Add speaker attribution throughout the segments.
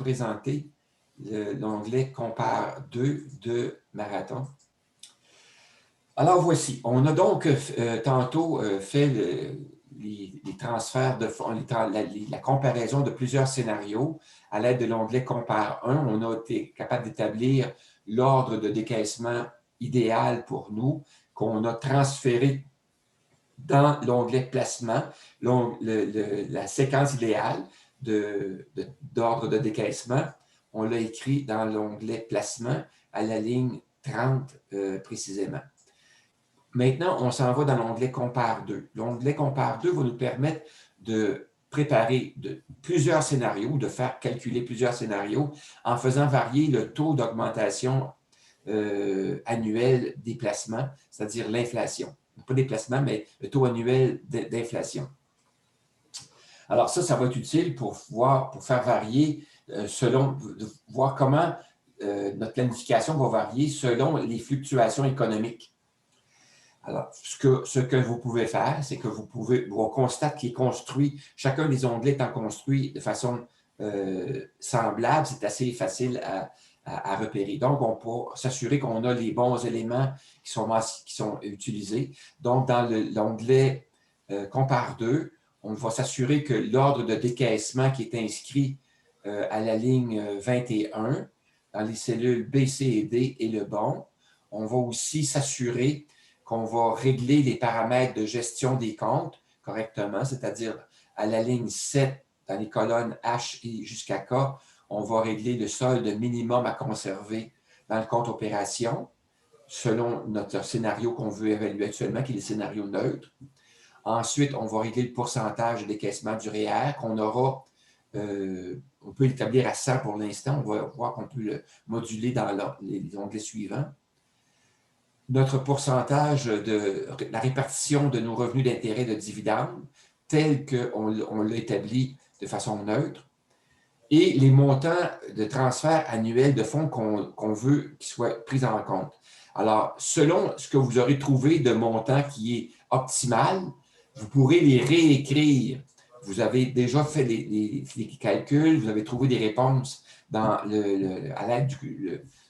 Speaker 1: présenter l'onglet Compare 2 de Marathon. Alors voici, on a donc tantôt fait les transferts de fonds, la comparaison de plusieurs scénarios à l'aide de l'onglet Compare 1. On a été capable d'établir l'ordre de décaissement idéal pour nous qu'on a transféré dans l'onglet Placement, la séquence idéale d'ordre de décaissement. On l'a écrit dans l'onglet Placement à la ligne 30 précisément. Maintenant, on s'en va dans l'onglet Compare 2. L'onglet Compare 2 va nous permettre de préparer plusieurs scénarios, de faire calculer plusieurs scénarios en faisant varier le taux d'augmentation annuel des placements, c'est-à-dire l'inflation. Pas des placements, mais le taux annuel d'inflation. Alors ça va être utile pour faire varier voir comment notre planification va varier selon les fluctuations économiques. Alors, ce que vous pouvez faire, c'est que on constate qu'il est construit, chacun des onglets étant construit de façon semblable, c'est assez facile à repérer. Donc, on peut s'assurer qu'on a les bons éléments qui sont utilisés. Donc, dans l'onglet Compare 2, on va s'assurer que l'ordre de décaissement qui est inscrit à la ligne 21, dans les cellules B, C et D est le bon. On va aussi s'assurer qu'on va régler les paramètres de gestion des comptes correctement, c'est-à-dire à la ligne 7, dans les colonnes H et jusqu'à K, on va régler le solde minimum à conserver dans le compte opération, selon notre scénario qu'on veut évaluer actuellement, qui est le scénario neutre. Ensuite, on va régler le pourcentage de décaissement du REER qu'on aura, on peut l'établir à 100 pour l'instant, on va voir qu'on peut le moduler dans les onglets suivants. Notre pourcentage de la répartition de nos revenus d'intérêt de dividendes, tel qu'on l'a établi de façon neutre, et les montants de transfert annuel de fonds qu'on veut qu'ils soient pris en compte. Alors, selon ce que vous aurez trouvé de montant qui est optimal, vous pourrez les réécrire. Vous avez déjà fait les calculs, vous avez trouvé des réponses à l'aide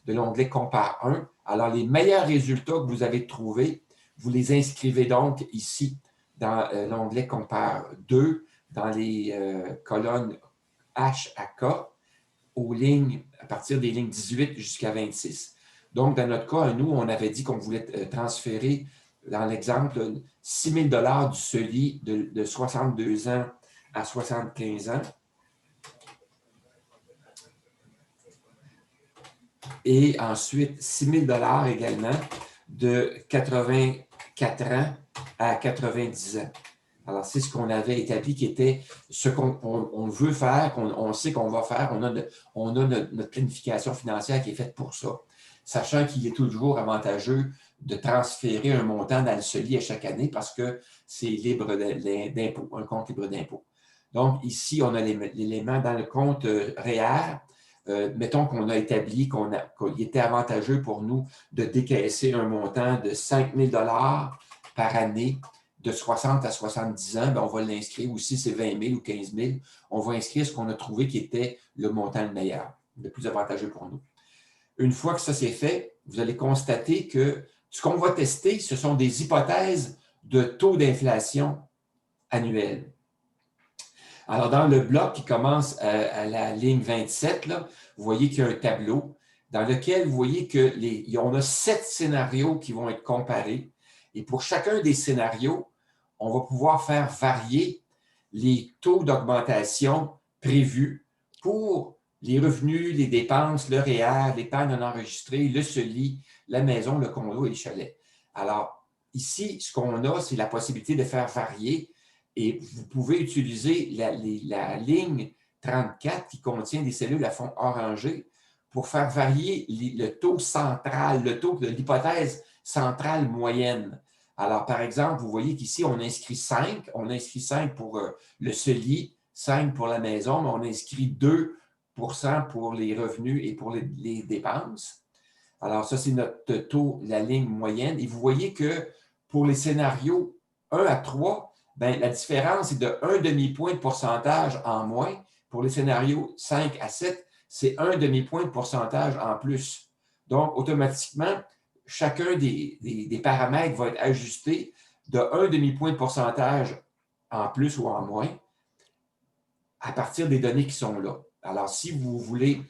Speaker 1: de l'onglet Compare 1. Alors, les meilleurs résultats que vous avez trouvés, vous les inscrivez donc ici dans l'onglet Compare 2, dans les colonnes H à K, aux lignes, à partir des lignes 18 jusqu'à 26. Donc, dans notre cas, nous, on avait dit qu'on voulait transférer, dans l'exemple, 6 000 $ du CELI de 62 ans à 75 ans. Et ensuite, 6 000 $ également de 84 ans à 90 ans. Alors, c'est ce qu'on avait établi qui était ce qu'on veut faire, qu'on sait qu'on va faire. On a notre planification financière qui est faite pour ça, sachant qu'il est toujours avantageux de transférer un montant dans le CELI à chaque année parce que c'est libre d'impôt, un compte libre d'impôt. Donc, ici, on a l'élément dans le compte REER. Mettons qu'on a établi qu'il était avantageux pour nous de décaisser un montant de 5 000 $ par année de 60 à 70 ans, bien, on va l'inscrire, ou si c'est 20 000 ou 15 000, on va inscrire ce qu'on a trouvé qui était le montant le meilleur, le plus avantageux pour nous. Une fois que ça c'est fait, vous allez constater que ce qu'on va tester, ce sont des hypothèses de taux d'inflation annuel. Alors, dans le bloc qui commence à la ligne 27, là, vous voyez qu'il y a un tableau dans lequel vous voyez qu'on a 7 scénarios qui vont être comparés. Et pour chacun des scénarios, on va pouvoir faire varier les taux d'augmentation prévus pour les revenus, les dépenses, le REER, l'épargne non enregistrée, le CELI, la maison, le condo et le chalet. Alors, ici, ce qu'on a, c'est la possibilité de faire varier et vous pouvez utiliser la ligne 34 qui contient des cellules à fond orangé pour faire varier le taux central, le taux de l'hypothèse centrale moyenne. Alors, par exemple, vous voyez qu'ici, on inscrit 5. On inscrit 5 pour le CELI, 5 pour la maison, mais on inscrit 2 pour les revenus et pour les dépenses. Alors, ça, c'est notre taux, la ligne moyenne. Et vous voyez que pour les scénarios 1 à 3, bien, la différence est de 1 demi-point de pourcentage en moins. Pour les scénarios 5 à 7, c'est un demi-point de pourcentage en plus. Donc, automatiquement, chacun des paramètres va être ajusté de un demi-point de pourcentage en plus ou en moins à partir des données qui sont là. Alors, si vous voulez,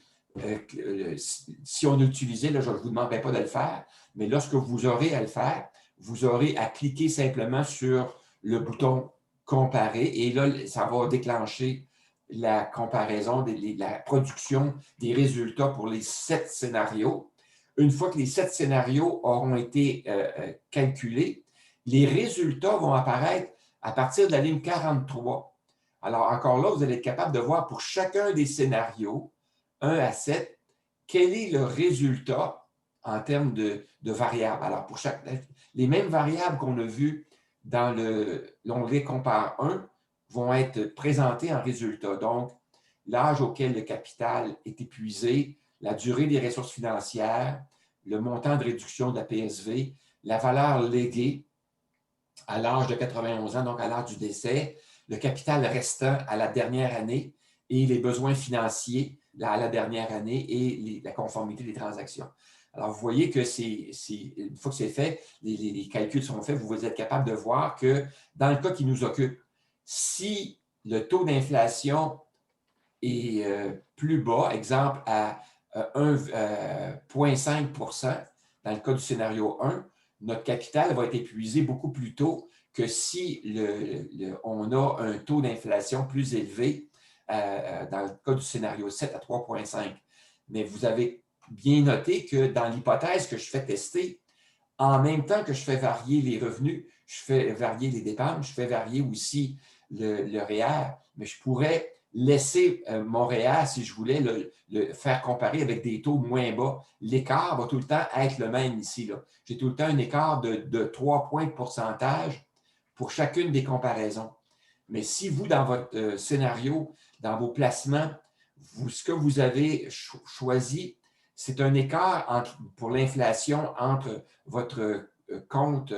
Speaker 1: si on l'utilisait, là, je ne vous demanderai pas de le faire, mais lorsque vous aurez à le faire, vous aurez à cliquer simplement sur le bouton « Comparer » et là, ça va déclencher la comparaison, la production des résultats pour les 7 scénarios. Une fois que les 7 scénarios auront été calculés, les résultats vont apparaître à partir de la ligne 43. Alors, encore là, vous allez être capable de voir pour chacun des scénarios, 1 à 7, quel est le résultat en termes de variables. Alors, pour les mêmes variables qu'on a vues dans l'onglet Compare 1 vont être présentées en résultat. Donc, l'âge auquel le capital est épuisé, la durée des ressources financières, le montant de réduction de la PSV, la valeur léguée à l'âge de 91 ans, donc à l'âge du décès, le capital restant à la dernière année et les besoins financiers à la dernière année et la conformité des transactions. Alors, vous voyez que une fois que c'est fait, les calculs sont faits, vous êtes capable de voir que dans le cas qui nous occupe, si le taux d'inflation est plus bas, exemple à 1,5 % dans le cas du scénario 1, notre capital va être épuisé beaucoup plus tôt que si on a un taux d'inflation plus élevé dans le cas du scénario 7 à 3,5. Mais vous avez bien noté que dans l'hypothèse que je fais tester, en même temps que je fais varier les revenus, je fais varier les dépenses, je fais varier aussi le REER, mais je pourrais laisser mon REER, si je voulais le faire comparer avec des taux moins bas. L'écart va tout le temps être le même ici. J'ai tout le temps un écart de 3 points de pourcentage pour chacune des comparaisons. Mais si vous, dans votre scénario, dans vos placements, ce que vous avez choisi, c'est un écart pour l'inflation entre votre compte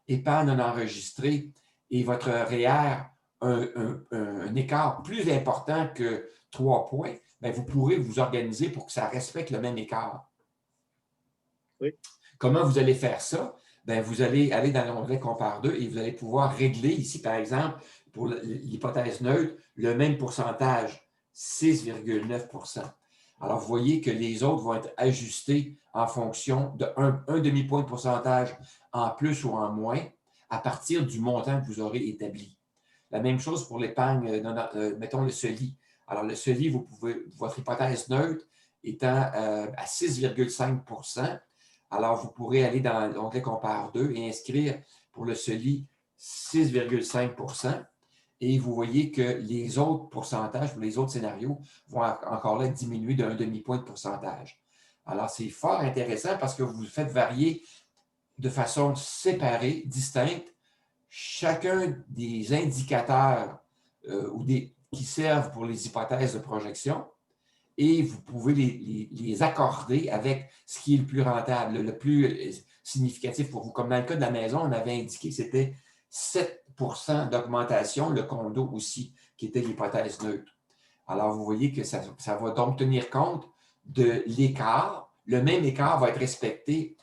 Speaker 1: épargne non enregistré et votre REER, un écart plus important que 3 points, bien, vous pourrez vous organiser pour que ça respecte le même écart.
Speaker 2: Oui.
Speaker 1: Comment vous allez faire ça? Bien, vous allez aller dans l'onglet Compare 2 et vous allez pouvoir régler ici, par exemple, pour l'hypothèse neutre, le même pourcentage, 6,9 %. Alors, vous voyez que les autres vont être ajustés en fonction d'un demi-point de pourcentage en plus ou en moins à partir du montant que vous aurez établi. La même chose pour l'épargne, mettons le CELI. Alors, le CELI, votre hypothèse neutre étant à 6,5 %, alors vous pourrez aller dans l'onglet Compare 2 et inscrire pour le CELI 6,5 % et vous voyez que les autres pourcentages pour les autres scénarios vont encore là diminuer d'un demi-point de pourcentage. Alors, c'est fort intéressant parce que vous faites varier de façon séparée, distincte, chacun des indicateurs qui servent pour les hypothèses de projection et vous pouvez les accorder avec ce qui est le plus rentable, le plus significatif pour vous. Comme dans le cas de la maison, on avait indiqué que c'était 7 % d'augmentation, le condo aussi, qui était l'hypothèse neutre. Alors, vous voyez que ça va donc tenir compte de l'écart. Le même écart va être respecté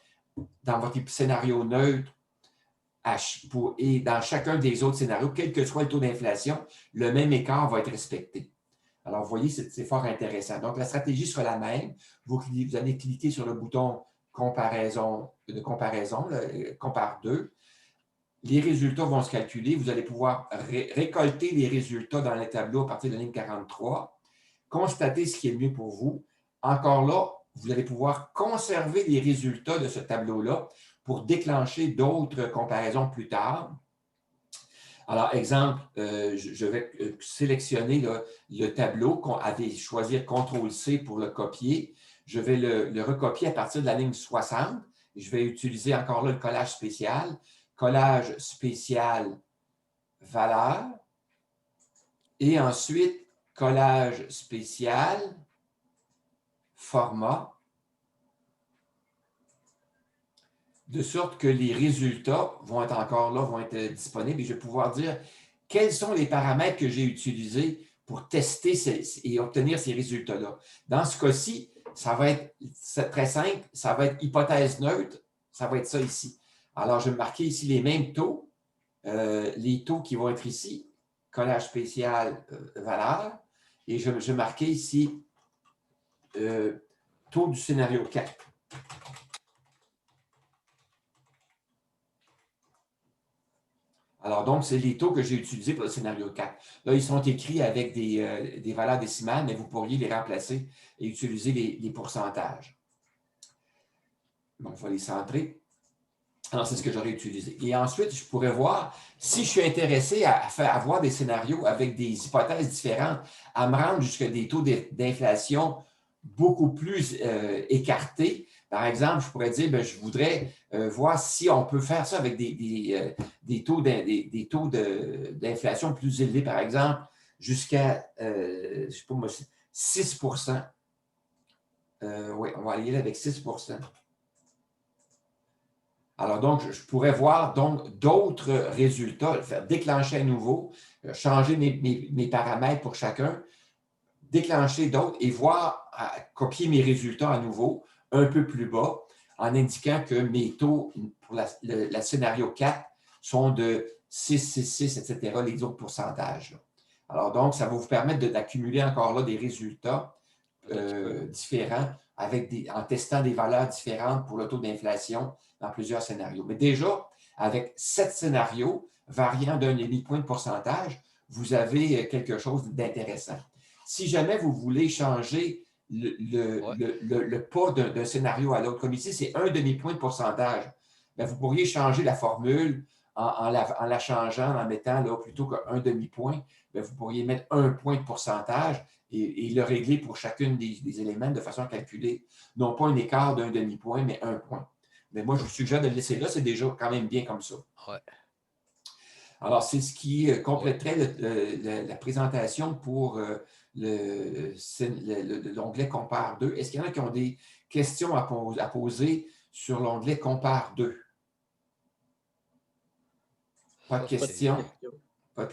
Speaker 1: dans votre scénario neutre et dans chacun des autres scénarios, quel que soit le taux d'inflation, le même écart va être respecté. Alors, vous voyez, c'est fort intéressant. Donc, la stratégie sera la même. Vous allez cliquer sur le bouton comparaison, Compare 2. Les résultats vont se calculer. Vous allez pouvoir récolter les résultats dans le tableau à partir de la ligne 43, constater ce qui est le mieux pour vous. Encore là, vous allez pouvoir conserver les résultats de ce tableau-là pour déclencher d'autres comparaisons plus tard. Alors, exemple, je vais sélectionner le tableau qu'on avait choisi CTRL-C pour le copier. Je vais le recopier à partir de la ligne 60. Je vais utiliser encore là le collage spécial. Collage spécial valeur. Et ensuite, collage spécial format. De sorte que les résultats vont être encore là, vont être disponibles et je vais pouvoir dire quels sont les paramètres que j'ai utilisés pour tester et obtenir ces résultats-là. Dans ce cas-ci, ça va être très simple, ça va être hypothèse neutre, ça va être ça ici. Alors, je vais marquer ici les mêmes taux, les taux qui vont être ici, collage spécial, valeur, et je vais marquer ici taux du scénario 4. Alors, donc, c'est les taux que j'ai utilisés pour le scénario 4. Là, ils sont écrits avec des valeurs décimales, mais vous pourriez les remplacer et utiliser les pourcentages. Donc, il va les centrer. Alors, c'est ce que j'aurais utilisé. Et ensuite, je pourrais voir si je suis intéressé à avoir des scénarios avec des hypothèses différentes, à me rendre jusqu'à des taux d'inflation beaucoup plus écartés. Par exemple, je pourrais dire, bien, je voudrais voir si on peut faire ça avec des taux d'inflation plus élevés, par exemple, jusqu'à, je ne sais pas moi, 6 oui, on va aller là avec 6 Alors, donc, je pourrais voir donc d'autres résultats, faire déclencher à nouveau, changer mes paramètres pour chacun, déclencher d'autres et voir, copier mes résultats à nouveau un peu plus bas en indiquant que mes taux pour la scénario 4 sont de 6, 6, 6, etc., les autres pourcentages. Alors, donc, ça va vous permettre d'accumuler encore là des résultats différents en testant des valeurs différentes pour le taux d'inflation dans plusieurs scénarios. Mais déjà, avec 7 scénarios variant d'un demi-point de pourcentage, vous avez quelque chose d'intéressant. Si jamais vous voulez changer le pas d'un scénario à l'autre, comme ici, c'est un demi-point de pourcentage, bien, vous pourriez changer la formule en la changeant, en mettant là, plutôt qu'un demi-point, bien, vous pourriez mettre un point de pourcentage et le régler pour chacune des éléments de façon à calculer, non pas un écart d'un demi-point, mais un point. Mais moi, je vous suggère de le laisser là, c'est déjà quand même bien comme ça.
Speaker 3: Ouais.
Speaker 1: Alors, c'est ce qui compléterait la présentation pour l'onglet Compare 2. Est-ce qu'il y en a qui ont des questions à poser sur l'onglet Compare 2? Pas de questions?